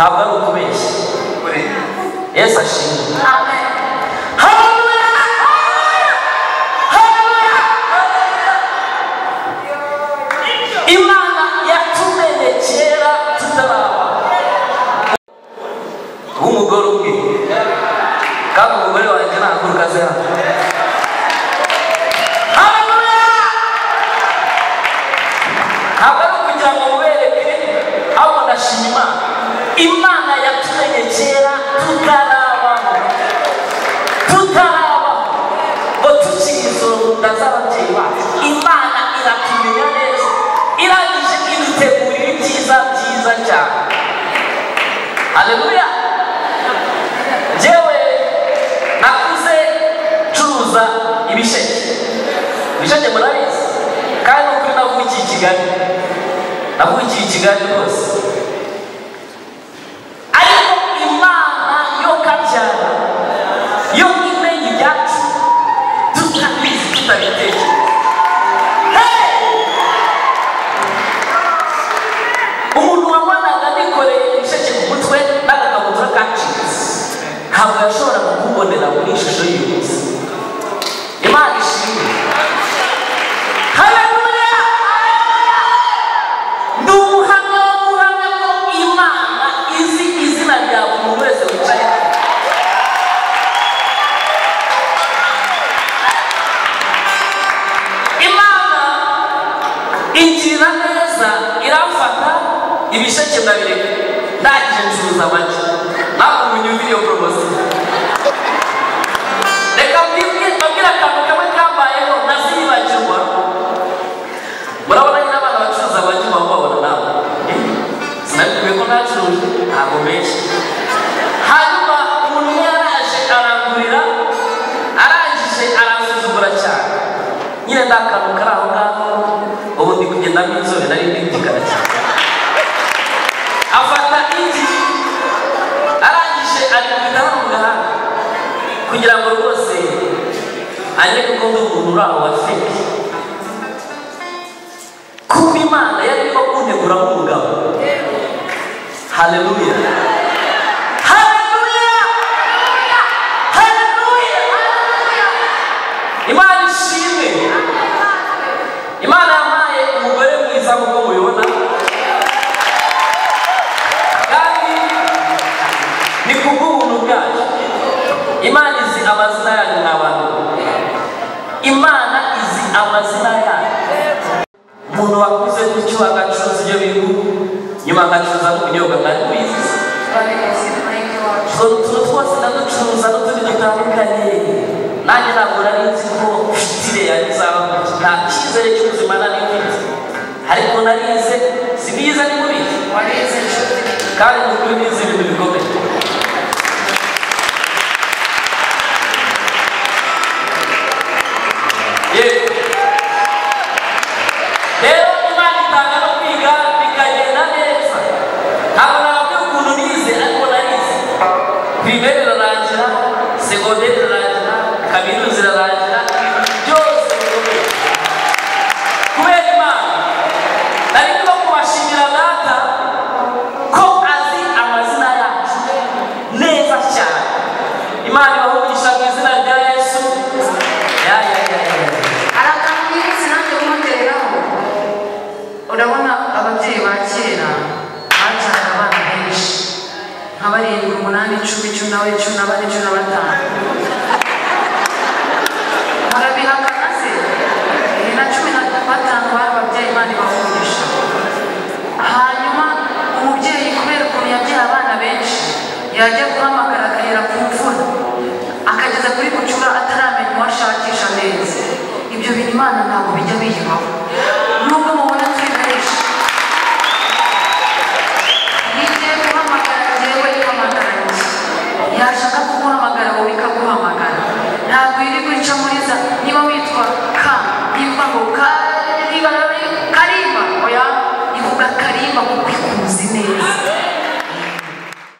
ntabwo ari ukubeshya. Yesu ashimwe. Amen. Imana yatumenye kera tutaraba. Umugore umwe kandi umugore wanjye ntaguruka ze hano. Ntabwo ari ukugira ngo mubereke ahubwo ndashima Imana. Imana yatumenye kera tutarabaho ngo tukiri izo nda z'ababyeyi bacu. Imana iratumenya neza, irangije idutegurira ibyiza byiza cyane. Haleluya. Jewe nakuze curuza ibisheke murabizi, kandi ukuri navukiye i Kigali, navukiye i Kigali rwose. Ariko Imana yo kabyara yo imenya ibyacu tutabizi, tutabitekereza. Umuntu wabonaga nikoreye ibisheke ku mutwe n'agakabutura kacitse ntabwo yashoboraga kubonera muri ishusho y'umunsi. Imana ishimwe. Haleluya. Ndi umuhamya wo guhamya ko Imana izi izina rya buri muntu wese wicaye. Imana ingirira neza, iramfata ibisheke ndabireka, ndangije ncuruza amagi. Ntabwo munyumvira iyo poromosiyo. Reka mbabwire akantu kamwe kambayeho ntazibagirwa. Murabona nyine abana bacuruza amagi babona nawe. Sinabibwiye ko nacuruje, ntabwo menshi. Hanyuma umuntu umwe yaraje arangurira, arangije aransuzugura cyane. Nyine ndakantu kari aho ngaho, ubu ndi kugendamo inzobe nari ndigana cyane. Afata igi arangije arikubita hano mu gahanga kugira ngo rwose ajye gukunda umuntu uri aho wa feke. Kuko Imana yari irimo kuntegura nk'umugabo. Haleluya. Haleluya. Haleluya. Imana ishimwe. Imana yampaye umugore mwiza nk'uko mubibona, kandi ni kubw'ubuntu bwayo. Imana izi amazina yanyu n'abantu. Imana izi amazina yanyu. Umuntu wakuze gutyo agacuruza ibyo bintu, nyuma agacuruza n'ubunyobwa kandi bizi. Tuno twose ndaducuruza n'utundi dutandukanye. Nanjye ntabwo nari nzi ko fitire yanjye izaba gutya. Nta cyizere cy'ubuzima nari mfite, ariko narize. Si biza ni mubizi, kandi ni ukuri nize ibintu bikomeye. Rero Imana itanga no kwiga bikagenda neza. Ntabwo nababwira ukuntu nize, ariko narize. Primaire irarangira, secondaire irarangira, kaminuza irarangira, byose bikomeye kubera Imana. Nari no kubashimira data ko azi amazina yacu neza cyane. Imana ibahugisha mu izina rya Yesu. Arakamwitse nanjye kumutereraho. Urabona ababyeyi ba kera babyara abana benshi nka 7, 8, 10, 11, 12, 14, 15. Murabihakana se? Na 15 bari ababyeyi Imana ibahugisha. Hanyuma umubyeyi kubera ukuntu yabyaye abana benshi yajya guhamagara agahera ku mfura akageza kuri bucura ataramenya uwashakisha neza. Ibyo bintu Imana ntabwo bijya biyibaho, nubwo mubona turi benshi. Yigiye guhamagara njyewe ihamagara njye, yashaka kuguhamagara wowe ikaguhamagara. Ntabwo iri guca muri za, niba witwa